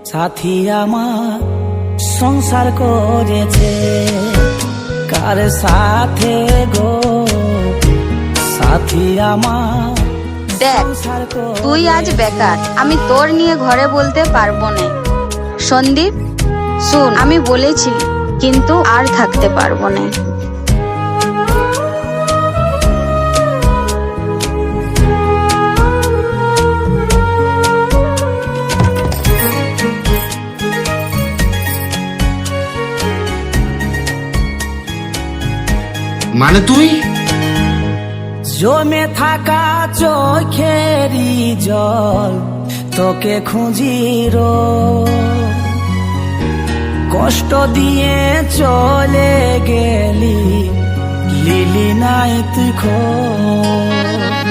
সাথী আমার সংসার করেছে কার সাথে গো, সাথী আমার দেখ, তুই আজ বেকার, আমি তোর নিয়ে ঘরে বলতে পারবো না। সন্দীপ শুন, আমি বলেছি কিন্তু আর থাকতে পারবো না। মানে তুই জমে থাকা চোখেরই জল তোকে খুঁজি কষ্ট দিয়ে চলে গেলি, লিলি নাই তুই খোঁজ।